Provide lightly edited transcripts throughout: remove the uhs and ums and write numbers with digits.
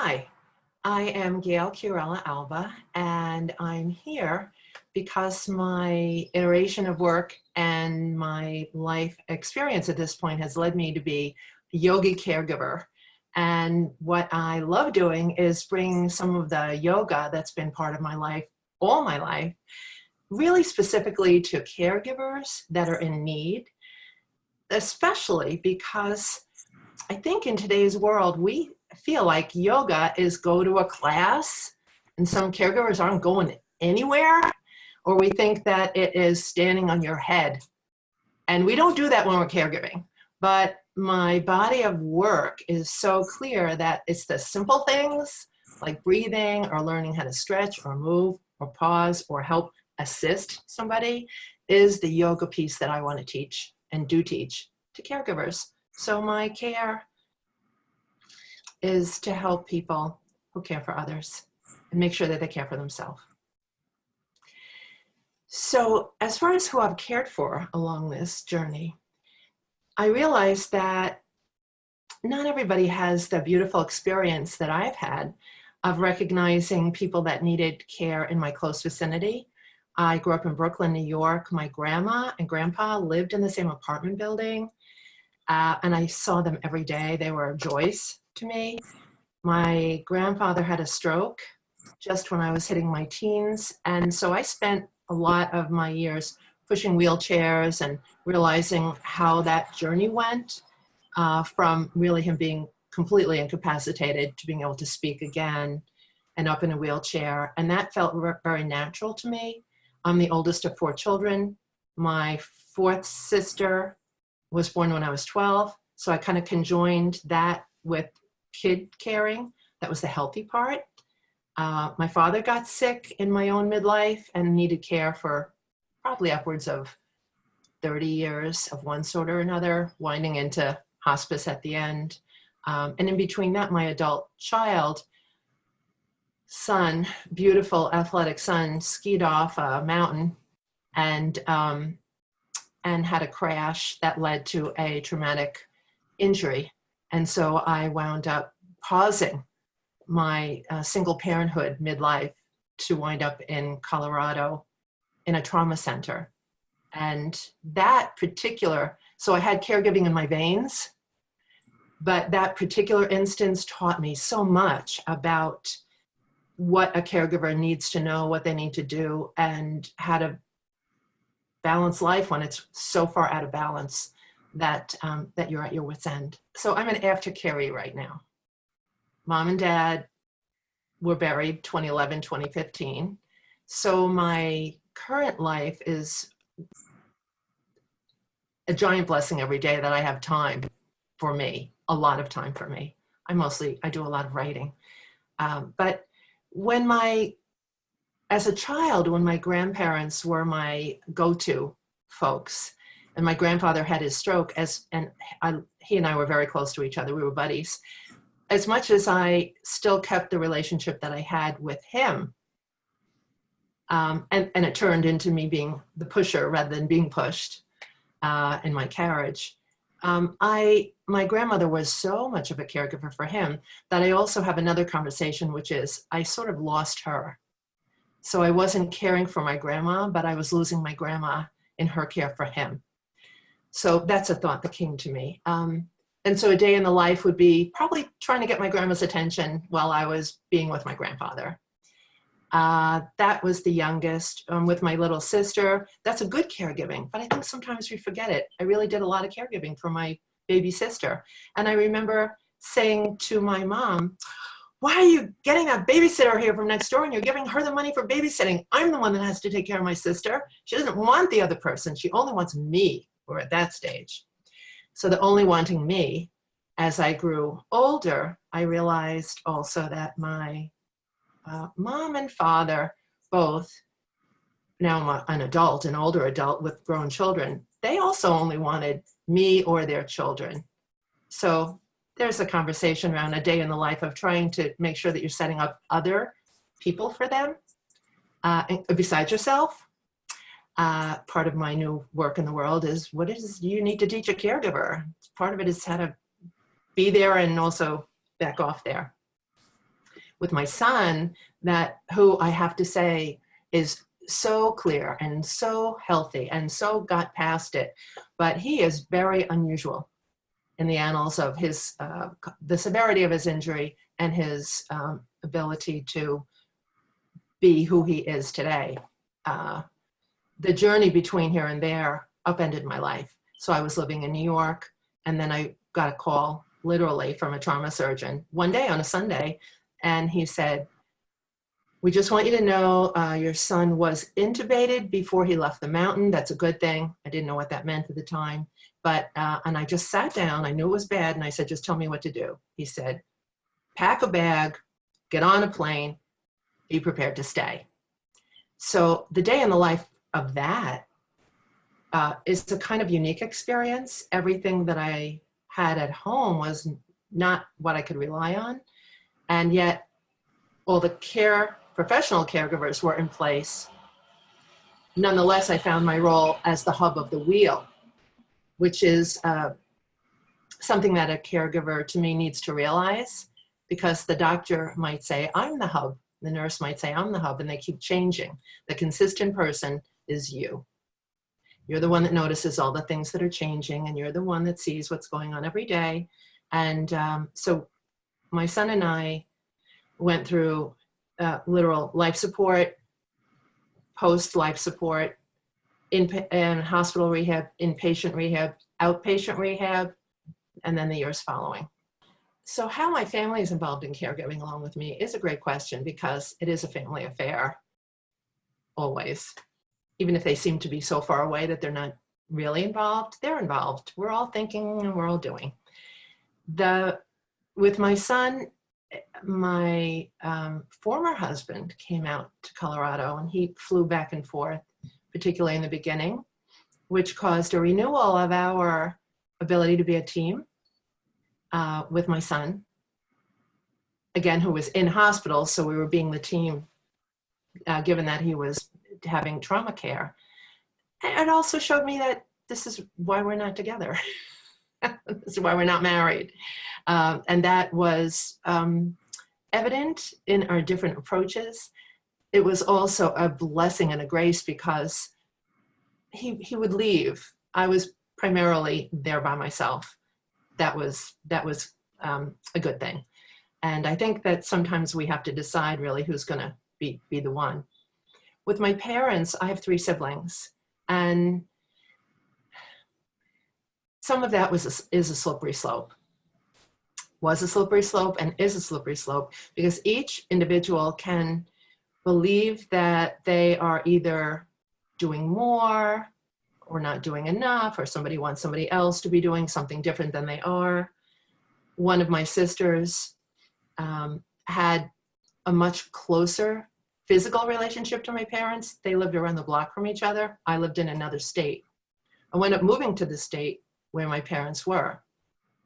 Hi, I am Gael Chiarella Alba, and I'm here because my iteration of work and my life experience at this point has led me to be a yogi caregiver. And what I love doing is bring some of the yoga that's been part of my life, all my life, really specifically to caregivers that are in need, especially because I think in today's world, we feel like yoga is go to a class and some caregivers aren't going anywhere, or we think that it is standing on your head. And we don't do that when we're caregiving. But my body of work is so clear that it's the simple things like breathing or learning how to stretch or move or pause or help assist somebody is the yoga piece that I want to teach and do teach to caregivers. So my care is to help people who care for others and make sure that they care for themselves. So as far as who I've cared for along this journey, I realized that not everybody has the beautiful experience that I've had of recognizing people that needed care in my close vicinity. I grew up in Brooklyn, New York. My grandma and grandpa lived in the same apartment building. And I saw them every day. They were joys to me. My grandfather had a stroke just when I was hitting my teens. And so I spent a lot of my years pushing wheelchairs and realizing how that journey went from really him being completely incapacitated to being able to speak again and up in a wheelchair. And that felt very natural to me. I'm the oldest of 4 children. My 4th sister was born when I was 12. So I kind of conjoined that with kid caring. That was the healthy part. My father got sick in my own midlife and needed care for probably upwards of 30 years of one sort or another, winding into hospice at the end. And in between that, my adult son, beautiful athletic son, skied off a mountain and had a crash that led to a traumatic injury. And so I wound up pausing my single parenthood midlife to wind up in Colorado in a trauma center. And that particular, so I had caregiving in my veins, but that particular instance taught me so much about what a caregiver needs to know, what they need to do, and how to balance life when it's so far out of balance that that you're at your wit's end. So I'm an aftercarey right now. Mom and dad were buried 2011, 2015. So my current life is a giant blessing every day that I have time for me, a lot of time for me. I do a lot of writing. But as a child, when my grandparents were my go-to folks, and my grandfather had his stroke, he and I were very close to each other. We were buddies. As much as I still kept the relationship that I had with him, and it turned into me being the pusher rather than being pushed in my carriage. My grandmother was so much of a caregiver for him that I also have another conversation, which is I sort of lost her. So I wasn't caring for my grandma, but I was losing my grandma in her care for him. So that's a thought that came to me. And so a day in the life would be probably trying to get my grandma's attention while I was being with my grandfather. That was the youngest. With my little sister, that's a good caregiving, but I think sometimes we forget it. I really did a lot of caregiving for my baby sister. And I remember saying to my mom, why are you getting that babysitter here from next door and you're giving her the money for babysitting? I'm the one that has to take care of my sister. She doesn't want the other person. She only wants me. We're at that stage. So the only wanting me, as I grew older, I realized also that my mom and father, both, now I'm an older adult with grown children, they also only wanted me or their children. So there's a conversation around a day in the life of trying to make sure that you're setting up other people for them besides yourself. Part of my new work in the world is what is you need to teach a caregiver. Part of it is how to be there and also back off there. With my son, who I have to say is so clear and so healthy and so got past it, but he is very unusual in the annals of the severity of his injury and his ability to be who he is today. The journey between here and there upended my life. So I was living in New York, and then I got a call literally from a trauma surgeon one day on a Sunday, and he said, "We just want you to know your son was intubated before he left the mountain. That's a good thing." I didn't know what that meant at the time, but and I just sat down. I knew it was bad, and I said, "Just tell me what to do." He said, "Pack a bag, get on a plane, be prepared to stay." So the day in the life of that is a kind of unique experience. Everything that I had at home was not what I could rely on, and yet all the professional caregivers were in place. Nonetheless, I found my role as the hub of the wheel, which is something that a caregiver to me needs to realize, because the doctor might say, "I'm the hub." The nurse might say, "I'm the hub," and they keep changing. The consistent person is you. You're the one that notices all the things that are changing, and you're the one that sees what's going on every day. And so my son and I went through literal life support, post-life support, in hospital rehab, inpatient rehab, outpatient rehab, and then the years following. So how my family is involved in caregiving along with me is a great question, because it is a family affair, always. Even if they seem to be so far away that they're not really involved, they're involved. We're all thinking and we're all doing. With my son, my former husband came out to Colorado, and he flew back and forth, particularly in the beginning, which caused a renewal of our ability to be a team with my son, again, who was in hospital. So we were being the team, given that he was having trauma care. It also showed me that this is why we're not together. This is why we're not married. And that was evident in our different approaches. It was also a blessing and a grace, because he would leave. I was primarily there by myself. That was a good thing. And I think that sometimes we have to decide really who's going to be the one. With my parents, I have 3 siblings, and some of that is a slippery slope. Was a slippery slope and is a slippery slope, because each individual can believe that they are either doing more or not doing enough, or somebody wants somebody else to be doing something different than they are. One of my sisters had a much closer physical relationship to my parents. They lived around the block from each other. I lived in another state. I wound up moving to the state where my parents were.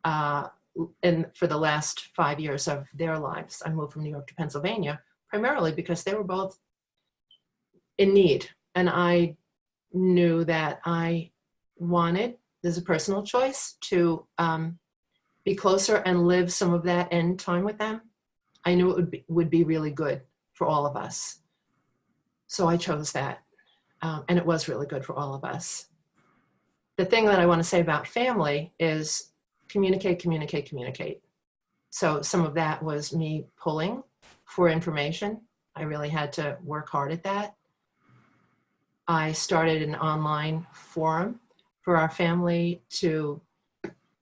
And for the last 5 years of their lives, I moved from New York to Pennsylvania, primarily because they were both in need. And I knew that I wanted, as a personal choice, to be closer and live some of that end time with them. I knew it would be really good for all of us. So I chose that. And it was really good for all of us. The thing that I want to say about family is communicate, communicate, communicate. So some of that was me pulling for information. I really had to work hard at that. I started an online forum for our family to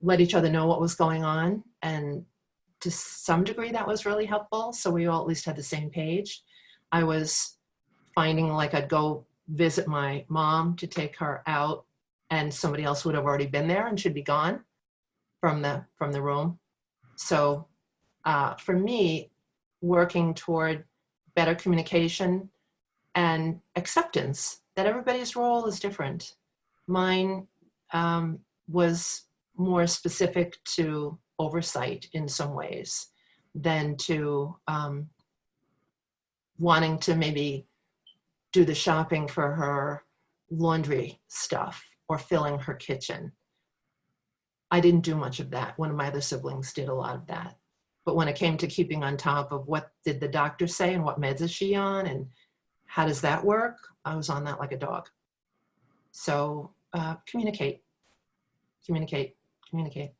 let each other know what was going on. And to some degree, that was really helpful. So we all at least had the same page. I was finding like I'd go visit my mom to take her out, and somebody else would have already been there and should be gone from the room. So for me, working toward better communication and acceptance that everybody's role is different. Mine was more specific to oversight in some ways than to wanting to maybe do the shopping for her laundry stuff or filling her kitchen. I didn't do much of that. One of my other siblings did a lot of that. But when it came to keeping on top of what did the doctor say and what meds is she on and how does that work, I was on that like a dog. So communicate, communicate, communicate.